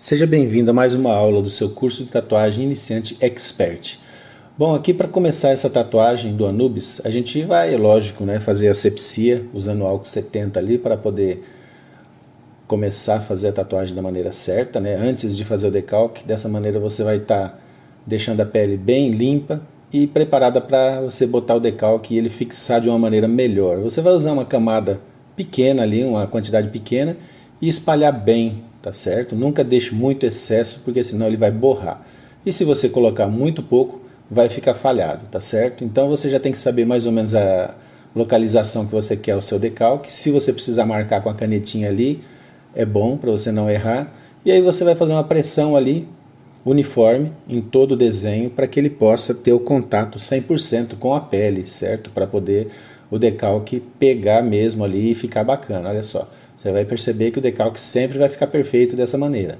Seja bem-vindo a mais uma aula do seu curso de tatuagem iniciante expert. Bom, aqui para começar essa tatuagem do Anubis, a gente vai, lógico, né, fazer a asepsia usando o álcool 70 ali para poder começar a fazer a tatuagem da maneira certa, né, antes de fazer o decalque. Dessa maneira você vai estar deixando a pele bem limpa e preparada para você botar o decalque e ele fixar de uma maneira melhor. Você vai usar uma camada pequena ali, uma quantidade pequena, e espalhar bem, tá certo? Nunca deixe muito excesso, porque senão ele vai borrar. E se você colocar muito pouco, vai ficar falhado, tá certo? Então você já tem que saber mais ou menos a localização que você quer o seu decalque. Se você precisar marcar com a canetinha ali, é bom para você não errar. E aí você vai fazer uma pressão ali, uniforme, em todo o desenho, para que ele possa ter o contato 100% com a pele, certo? Para poder o decalque pegar mesmo ali e ficar bacana, olha só. Você vai perceber que o decalque sempre vai ficar perfeito dessa maneira.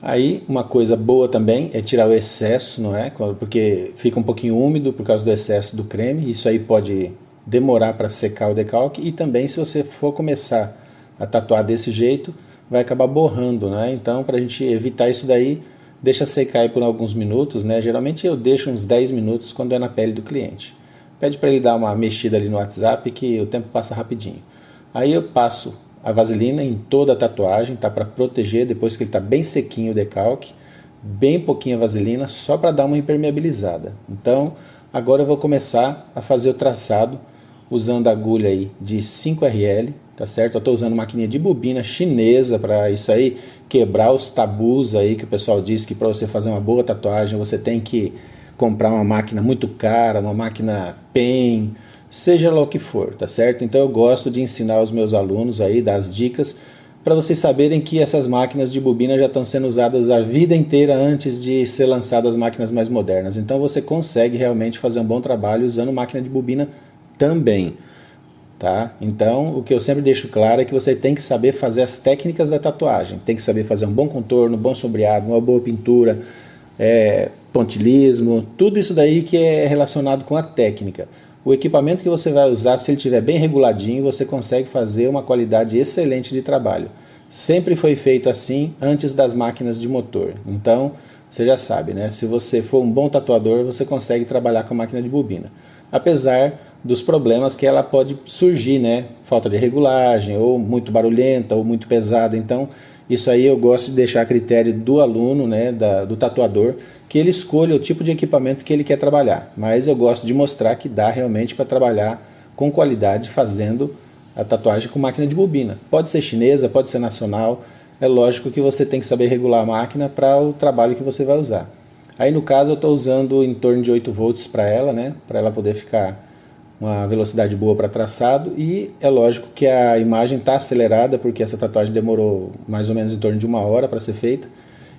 Aí, uma coisa boa também é tirar o excesso, não é? Porque fica um pouquinho úmido por causa do excesso do creme. Isso aí pode demorar para secar o decalque. E também, se você for começar a tatuar desse jeito, vai acabar borrando, né? Então, para a gente evitar isso daí, deixa secar aí por alguns minutos, né? Geralmente eu deixo uns 10 minutos quando é na pele do cliente. Pede para ele dar uma mexida ali no WhatsApp que o tempo passa rapidinho. Aí eu passo a vaselina em toda a tatuagem, tá? Para proteger depois que ele está bem sequinho o decalque, bem pouquinha vaselina, só para dar uma impermeabilizada. Então, agora eu vou começar a fazer o traçado usando a agulha aí de 5RL, tá certo? Eu estou usando maquininha de bobina chinesa para isso aí, quebrar os tabus aí que o pessoal diz que para você fazer uma boa tatuagem você tem que comprar uma máquina muito cara, uma máquina PEN, seja lá o que for, tá certo? Então eu gosto de ensinar os meus alunos aí, dar as dicas, para vocês saberem que essas máquinas de bobina já estão sendo usadas a vida inteira antes de ser lançadas as máquinas mais modernas. Então você consegue realmente fazer um bom trabalho usando máquina de bobina também, tá? Então o que eu sempre deixo claro é que você tem que saber fazer as técnicas da tatuagem, tem que saber fazer um bom contorno, um bom sombreado, uma boa pintura, pontilismo, tudo isso daí que é relacionado com a técnica. O equipamento que você vai usar, se ele estiver bem reguladinho, você consegue fazer uma qualidade excelente de trabalho. Sempre foi feito assim antes das máquinas de motor. Então, você já sabe, né? Se você for um bom tatuador, você consegue trabalhar com a máquina de bobina. Apesar dos problemas que ela pode surgir, né? Falta de regulagem, ou muito barulhenta, ou muito pesada. Então, isso aí eu gosto de deixar a critério do aluno, né, do tatuador, que ele escolha o tipo de equipamento que ele quer trabalhar. Mas eu gosto de mostrar que dá realmente para trabalhar com qualidade fazendo a tatuagem com máquina de bobina. Pode ser chinesa, pode ser nacional. É lógico que você tem que saber regular a máquina para o trabalho que você vai usar. Aí no caso eu estou usando em torno de 8 volts para ela, né, para ela poder ficar uma velocidade boa para traçado, e é lógico que a imagem está acelerada porque essa tatuagem demorou mais ou menos em torno de 1 hora para ser feita,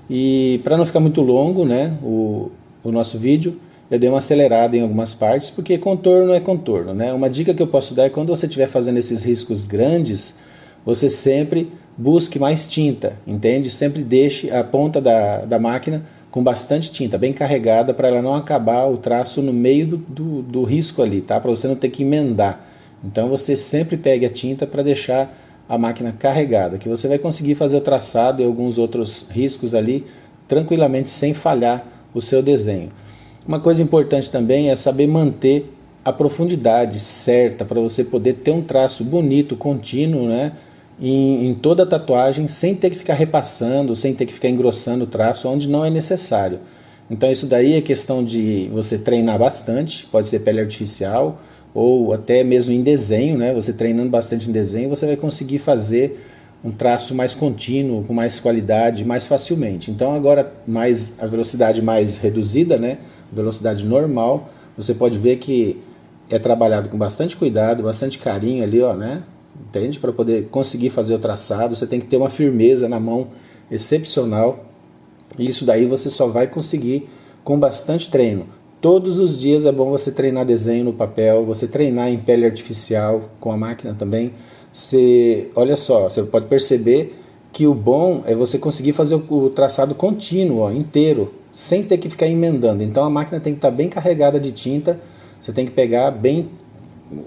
e para não ficar muito longo, né, o nosso vídeo, eu dei uma acelerada em algumas partes, porque contorno é contorno, né? Uma dica que eu posso dar é quando você estiver fazendo esses riscos grandes, você sempre busque mais tinta, entende? Sempre deixe a ponta da máquina com bastante tinta, bem carregada, para ela não acabar o traço no meio do risco ali, tá? Para você não ter que emendar. Então você sempre pegue a tinta para deixar a máquina carregada, que você vai conseguir fazer o traçado e alguns outros riscos ali tranquilamente sem falhar o seu desenho. Uma coisa importante também é saber manter a profundidade certa para você poder ter um traço bonito, contínuo, né? Em toda a tatuagem, sem ter que ficar repassando, sem ter que ficar engrossando o traço onde não é necessário. Então isso daí é questão de você treinar bastante, pode ser pele artificial ou até mesmo em desenho, né? Você treinando bastante em desenho, você vai conseguir fazer um traço mais contínuo, com mais qualidade, mais facilmente. Então agora a velocidade mais reduzida, né? Velocidade normal, você pode ver que é trabalhado com bastante cuidado, bastante carinho ali, ó, né? Entende? Para poder conseguir fazer o traçado, você tem que ter uma firmeza na mão excepcional. E isso daí você só vai conseguir com bastante treino. Todos os dias é bom você treinar desenho no papel, você treinar em pele artificial com a máquina também. Olha só, você pode perceber que o bom é você conseguir fazer o traçado contínuo, ó, inteiro, sem ter que ficar emendando. Então a máquina tem que estar bem carregada de tinta, você tem que pegar bem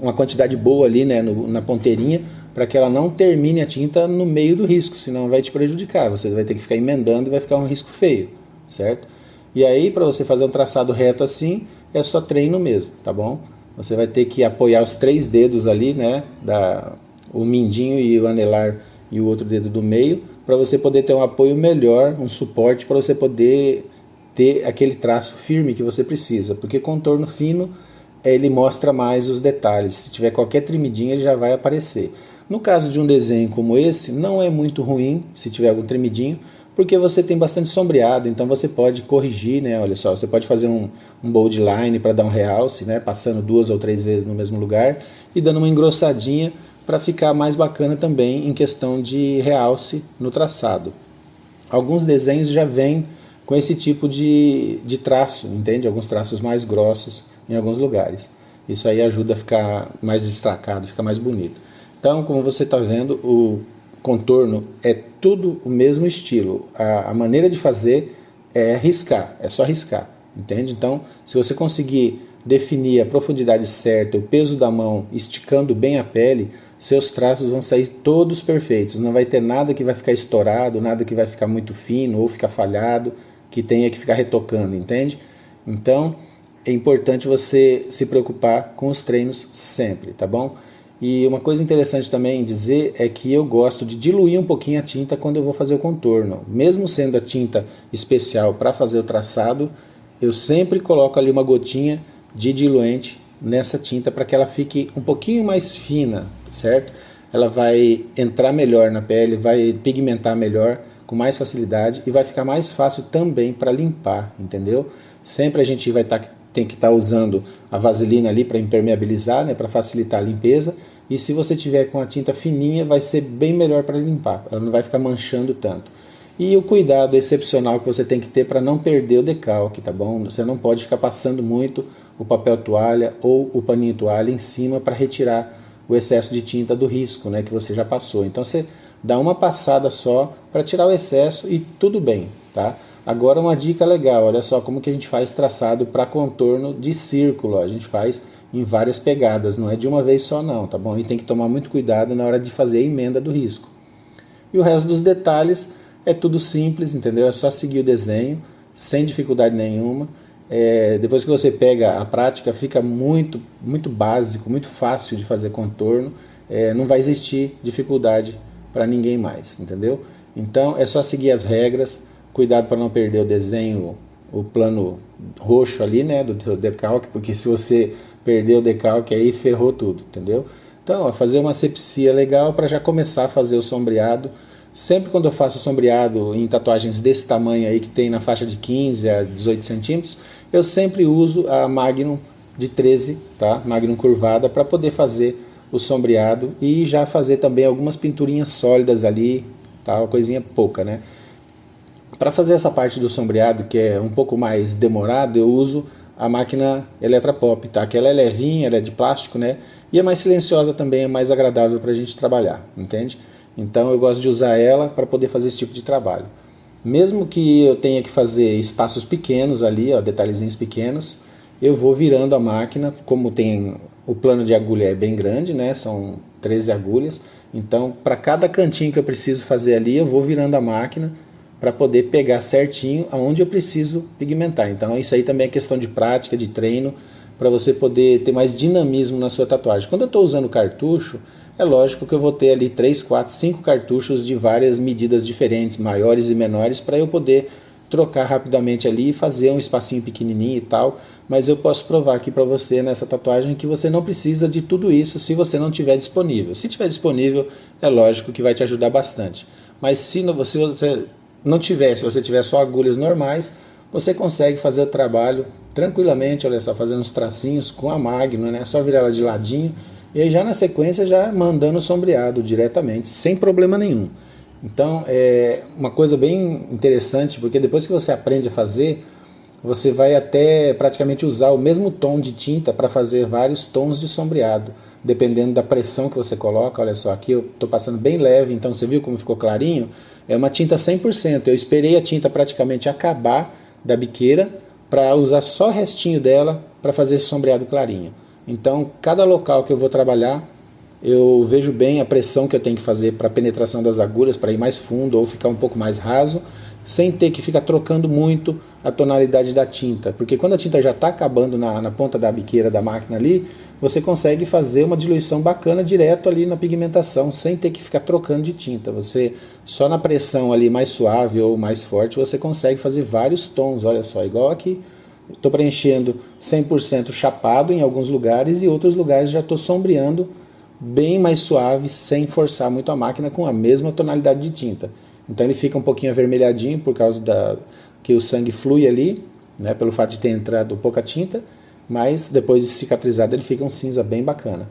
uma quantidade boa ali, né, na ponteirinha, para que ela não termine a tinta no meio do risco, senão vai te prejudicar, você vai ter que ficar emendando e vai ficar um risco feio, certo? E aí, para você fazer um traçado reto assim, é só treino mesmo, tá bom? Você vai ter que apoiar os 3 dedos ali, né, o mindinho e o anelar e o outro dedo do meio, para você poder ter um apoio melhor, um suporte para você poder ter aquele traço firme que você precisa, porque contorno fino ele mostra mais os detalhes, se tiver qualquer tremidinha ele já vai aparecer. No caso de um desenho como esse, não é muito ruim se tiver algum tremidinho, porque você tem bastante sombreado, então você pode corrigir, né? Olha só, você pode fazer um bold line para dar um realce, né? Passando 2 ou 3 vezes no mesmo lugar e dando uma engrossadinha para ficar mais bacana também em questão de realce no traçado. Alguns desenhos já vêm com esse tipo de traço, entende? Alguns traços mais grossos em alguns lugares. Isso aí ajuda a ficar mais destacado, fica mais bonito. Então, como você está vendo, o contorno é tudo o mesmo estilo. A maneira de fazer é riscar, é só riscar, entende? Então, se você conseguir definir a profundidade certa, o peso da mão, esticando bem a pele, seus traços vão sair todos perfeitos. Não vai ter nada que vai ficar estourado, nada que vai ficar muito fino ou ficar falhado, que tenha que ficar retocando, entende? Então, é importante você se preocupar com os treinos sempre, tá bom? E uma coisa interessante também dizer é que eu gosto de diluir um pouquinho a tinta quando eu vou fazer o contorno. Mesmo sendo a tinta especial para fazer o traçado, eu sempre coloco ali uma gotinha de diluente nessa tinta para que ela fique um pouquinho mais fina, certo? Ela vai entrar melhor na pele, vai pigmentar melhor, com mais facilidade e vai ficar mais fácil também para limpar, entendeu? Sempre a gente tem que estar usando a vaselina ali para impermeabilizar, né, para facilitar a limpeza. E se você tiver com a tinta fininha, vai ser bem melhor para limpar, ela não vai ficar manchando tanto. E o cuidado excepcional que você tem que ter para não perder o decalque, tá bom? Você não pode ficar passando muito o papel toalha ou o paninho toalha em cima para retirar o excesso de tinta do risco, né, que você já passou. Então você dá uma passada só para tirar o excesso e tudo bem, tá? Agora uma dica legal, olha só como que a gente faz traçado para contorno de círculo, a gente faz em várias pegadas, não é de uma vez só não, tá bom? E tem que tomar muito cuidado na hora de fazer a emenda do risco. E o resto dos detalhes é tudo simples, entendeu? É só seguir o desenho, sem dificuldade nenhuma. Depois que você pega a prática, fica muito básico, muito fácil de fazer contorno, não vai existir dificuldade para ninguém mais, entendeu? Então é só seguir as regras, cuidado para não perder o desenho, o plano roxo ali, né, do decalque, porque se você perder o decalque aí ferrou tudo, entendeu? Então, fazer uma asepsia legal para já começar a fazer o sombreado. Sempre quando eu faço sombreado em tatuagens desse tamanho aí, que tem na faixa de 15 a 18 centímetros, eu sempre uso a Magnum de 13, tá? Magnum curvada, para poder fazer o sombreado e já fazer também algumas pinturinhas sólidas ali, tá? Uma coisinha pouca, né? Para fazer essa parte do sombreado, que é um pouco mais demorado, eu uso a máquina Electrapop, tá? Que ela é levinha, ela é de plástico, né? E é mais silenciosa também, é mais agradável para a gente trabalhar, entende? Então eu gosto de usar ela para poder fazer esse tipo de trabalho. Mesmo que eu tenha que fazer espaços pequenos ali, ó, detalhezinhos pequenos, eu vou virando a máquina, como tem o plano de agulha é bem grande, né? São 13 agulhas, então para cada cantinho que eu preciso fazer ali, eu vou virando a máquina para poder pegar certinho aonde eu preciso pigmentar. Então isso aí também é questão de prática, de treino, para você poder ter mais dinamismo na sua tatuagem. Quando eu estou usando cartucho, é lógico que eu vou ter ali 3, 4, 5 cartuchos de várias medidas diferentes, maiores e menores, para eu poder trocar rapidamente ali e fazer um espacinho pequenininho e tal. Mas eu posso provar aqui para você nessa tatuagem que você não precisa de tudo isso se você não tiver disponível. Se tiver disponível, é lógico que vai te ajudar bastante. Mas se você não tiver, se você tiver só agulhas normais, você consegue fazer o trabalho tranquilamente, olha só, fazendo uns tracinhos com a Magnum, né? Só virar ela de ladinho e aí já na sequência já mandando o sombreado diretamente, sem problema nenhum. Então é uma coisa bem interessante, porque depois que você aprende a fazer, você vai até praticamente usar o mesmo tom de tinta para fazer vários tons de sombreado, dependendo da pressão que você coloca. Olha só, aqui eu estou passando bem leve, então você viu como ficou clarinho? É uma tinta 100%, eu esperei a tinta praticamente acabar da biqueira para usar só o restinho dela para fazer esse sombreado clarinho. Então, cada local que eu vou trabalhar, eu vejo bem a pressão que eu tenho que fazer para a penetração das agulhas, para ir mais fundo ou ficar um pouco mais raso, sem ter que ficar trocando muito a tonalidade da tinta. Porque quando a tinta já está acabando na ponta da biqueira da máquina ali, você consegue fazer uma diluição bacana direto ali na pigmentação, sem ter que ficar trocando de tinta. Você, só na pressão ali mais suave ou mais forte, você consegue fazer vários tons. Olha só, igual aqui, estou preenchendo 100% chapado em alguns lugares e outros lugares já estou sombreando bem mais suave, sem forçar muito a máquina, com a mesma tonalidade de tinta. Então ele fica um pouquinho avermelhadinho por causa que o sangue flui ali, né, pelo fato de ter entrado pouca tinta, mas depois de cicatrizado ele fica um cinza bem bacana.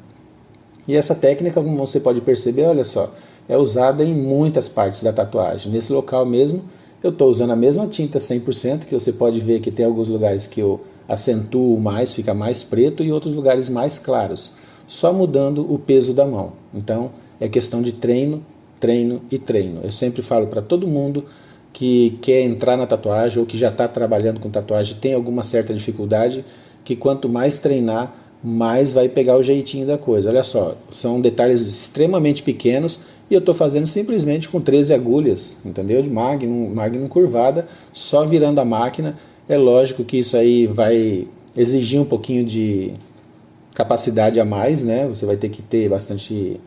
E essa técnica, como você pode perceber, olha só, é usada em muitas partes da tatuagem. Nesse local mesmo, eu estou usando a mesma tinta 100%, que você pode ver que tem alguns lugares que eu acentuo mais, fica mais preto, e outros lugares mais claros, só mudando o peso da mão. Então é questão de treino, treino e treino. Eu sempre falo para todo mundo que quer entrar na tatuagem ou que já está trabalhando com tatuagem, tem alguma certa dificuldade, que quanto mais treinar, mais vai pegar o jeitinho da coisa. Olha só, são detalhes extremamente pequenos e eu estou fazendo simplesmente com 13 agulhas, entendeu? De Magnum curvada, só virando a máquina. É lógico que isso aí vai exigir um pouquinho de capacidade a mais, né? Você vai ter que ter bastante,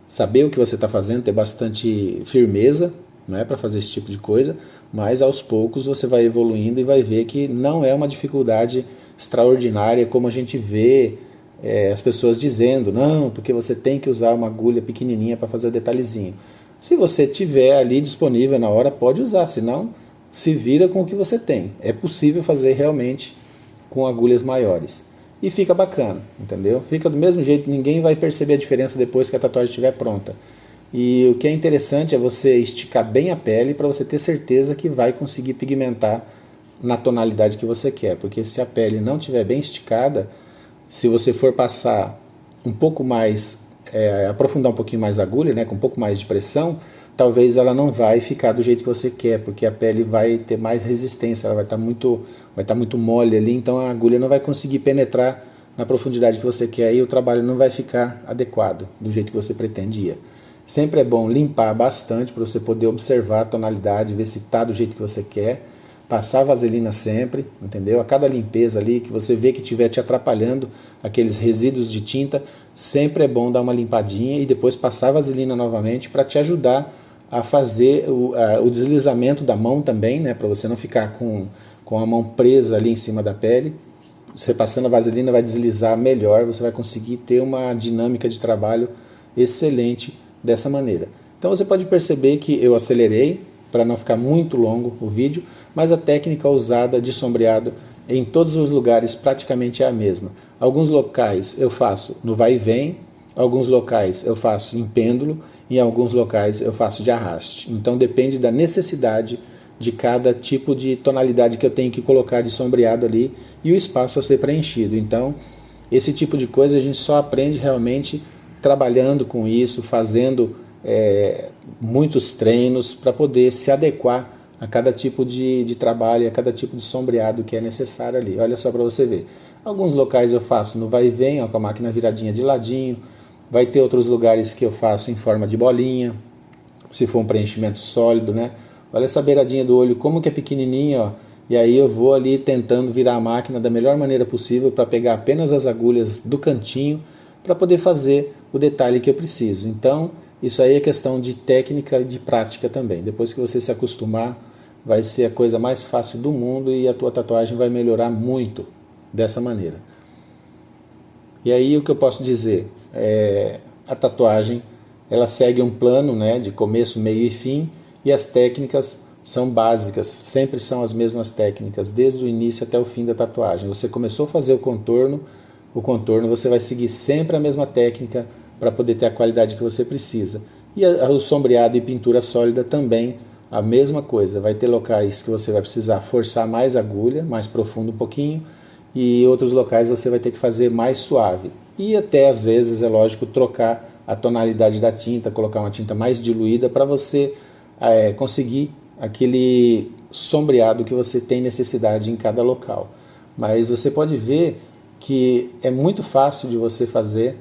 saber o que você está fazendo, ter bastante firmeza, né, para fazer esse tipo de coisa, mas aos poucos você vai evoluindo e vai ver que não é uma dificuldade extraordinária como a gente vê as pessoas dizendo, não, porque você tem que usar uma agulha pequenininha para fazer o detalhezinho. Se você tiver ali disponível na hora, pode usar, senão se vira com o que você tem. É possível fazer realmente com agulhas maiores. E fica bacana, entendeu? Fica do mesmo jeito, ninguém vai perceber a diferença depois que a tatuagem estiver pronta. E o que é interessante é você esticar bem a pele para você ter certeza que vai conseguir pigmentar na tonalidade que você quer. Porque se a pele não estiver bem esticada, se você for passar um pouco mais, aprofundar um pouquinho mais a agulha, né, com um pouco mais de pressão, talvez ela não vai ficar do jeito que você quer, porque a pele vai ter mais resistência, ela vai estar muito mole ali, então a agulha não vai conseguir penetrar na profundidade que você quer e o trabalho não vai ficar adequado do jeito que você pretendia. Sempre é bom limpar bastante para você poder observar a tonalidade, ver se está do jeito que você quer. Passar vaselina sempre, entendeu? A cada limpeza ali que você vê que estiver te atrapalhando, aqueles resíduos de tinta, sempre é bom dar uma limpadinha e depois passar vaselina novamente para te ajudar a fazer o deslizamento da mão também, né? Para você não ficar com a mão presa ali em cima da pele. Você passando a vaselina vai deslizar melhor, você vai conseguir ter uma dinâmica de trabalho excelente dessa maneira. Então você pode perceber que eu acelerei para não ficar muito longo o vídeo, mas a técnica usada de sombreado em todos os lugares praticamente é a mesma. Alguns locais eu faço no vai e vem, alguns locais eu faço em pêndulo e em alguns locais eu faço de arraste. Então depende da necessidade de cada tipo de tonalidade que eu tenho que colocar de sombreado ali e o espaço a ser preenchido. Então esse tipo de coisa a gente só aprende realmente trabalhando com isso, fazendo muitos treinos para poder se adequar a cada tipo de trabalho, a cada tipo de sombreado que é necessário ali. Olha só para você ver. Alguns locais eu faço no vai e vem, ó, com a máquina viradinha de ladinho. Vai ter outros lugares que eu faço em forma de bolinha, se for um preenchimento sólido, né? Olha essa beiradinha do olho, como que é pequenininha, ó. E aí eu vou ali tentando virar a máquina da melhor maneira possível para pegar apenas as agulhas do cantinho para poder fazer o detalhe que eu preciso. Então, isso aí é questão de técnica e de prática também. Depois que você se acostumar, vai ser a coisa mais fácil do mundo e a tua tatuagem vai melhorar muito dessa maneira. E aí o que eu posso dizer? A tatuagem, ela segue um plano, né, de começo, meio e fim, e as técnicas são básicas, sempre são as mesmas técnicas, desde o início até o fim da tatuagem. Você começou a fazer o contorno você vai seguir sempre a mesma técnica para poder ter a qualidade que você precisa. E o sombreado e pintura sólida também a mesma coisa. Vai ter locais que você vai precisar forçar mais a agulha, mais profundo um pouquinho, e outros locais você vai ter que fazer mais suave. E até às vezes, é lógico, trocar a tonalidade da tinta, colocar uma tinta mais diluída para você conseguir aquele sombreado que você tem necessidade em cada local. Mas você pode ver que é muito fácil de você fazer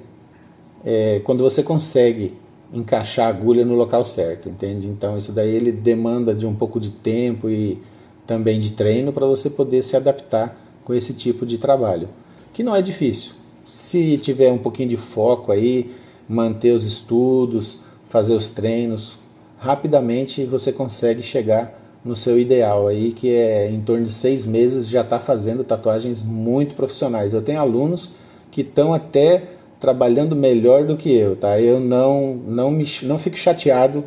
quando você consegue encaixar a agulha no local certo, entende? Então isso daí ele demanda de um pouco de tempo e também de treino para você poder se adaptar com esse tipo de trabalho, que não é difícil. Se tiver um pouquinho de foco aí, manter os estudos, fazer os treinos, rapidamente você consegue chegar no seu ideal aí, que é em torno de 6 meses já está fazendo tatuagens muito profissionais. Eu tenho alunos que estão até trabalhando melhor do que eu, tá? Eu não fico chateado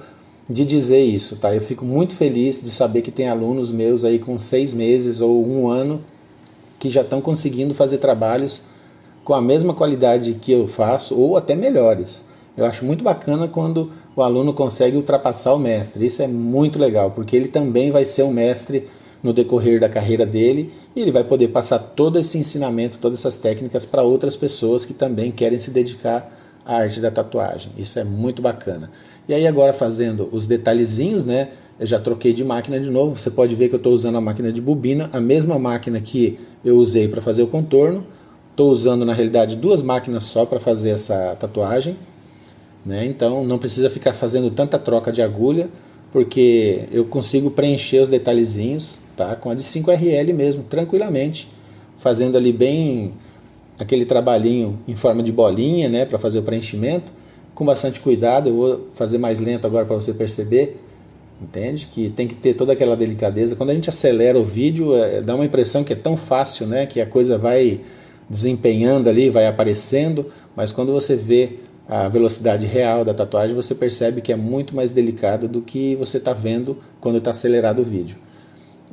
de dizer isso, tá? Eu fico muito feliz de saber que tem alunos meus aí com 6 meses ou 1 ano que já estão conseguindo fazer trabalhos com a mesma qualidade que eu faço ou até melhores. Eu acho muito bacana quando o aluno consegue ultrapassar o mestre. Isso é muito legal, porque ele também vai ser um mestre no decorrer da carreira dele e ele vai poder passar todo esse ensinamento, todas essas técnicas para outras pessoas que também querem se dedicar à arte da tatuagem. Isso é muito bacana. E aí agora fazendo os detalhezinhos, né? Eu já troquei de máquina de novo. Você pode ver que eu estou usando a máquina de bobina, a mesma máquina que eu usei para fazer o contorno. Estou usando na realidade 2 máquinas só para fazer essa tatuagem, né? Então não precisa ficar fazendo tanta troca de agulha, porque eu consigo preencher os detalhezinhos, tá? Com a de 5RL mesmo, tranquilamente, fazendo ali bem aquele trabalhinho em forma de bolinha, né? Para fazer o preenchimento, com bastante cuidado. Eu vou fazer mais lento agora para você perceber, entende? Que tem que ter toda aquela delicadeza. Quando a gente acelera o vídeo, dá uma impressão que é tão fácil, né? Que a coisa vai desempenhando ali, vai aparecendo, mas quando você vê a velocidade real da tatuagem, você percebe que é muito mais delicado do que você está vendo quando está acelerado o vídeo.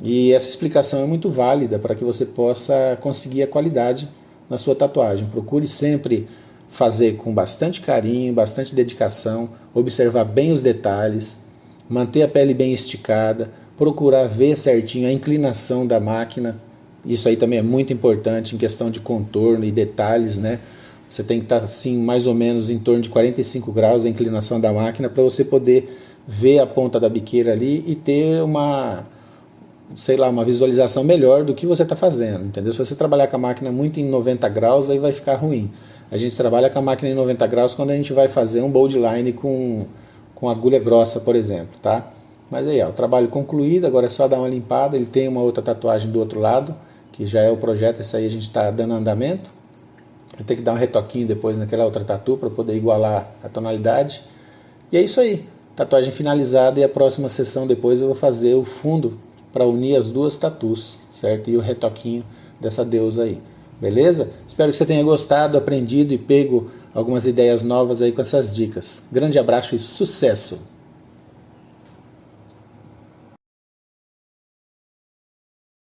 E essa explicação é muito válida para que você possa conseguir a qualidade na sua tatuagem. Procure sempre fazer com bastante carinho, bastante dedicação, observar bem os detalhes, manter a pele bem esticada, procurar ver certinho a inclinação da máquina. Isso aí também é muito importante em questão de contorno e detalhes, né? Você tem que estar assim mais ou menos em torno de 45 graus a inclinação da máquina para você poder ver a ponta da biqueira ali e ter uma visualização melhor do que você está fazendo, entendeu? Se você trabalhar com a máquina muito em 90 graus, aí vai ficar ruim. A gente trabalha com a máquina em 90 graus quando a gente vai fazer um bold line com agulha grossa, por exemplo, tá? Mas aí, ó, o trabalho concluído, agora é só dar uma limpada. Ele tem uma outra tatuagem do outro lado, que já é o projeto, essa aí a gente está dando andamento. Eu tenho que dar um retoquinho depois naquela outra tatu para poder igualar a tonalidade. E é isso aí, tatuagem finalizada, e a próxima sessão depois eu vou fazer o fundo para unir as 2 tatus, certo? E o retoquinho dessa deusa aí, beleza? Espero que você tenha gostado, aprendido e pego algumas ideias novas aí com essas dicas. Grande abraço e sucesso!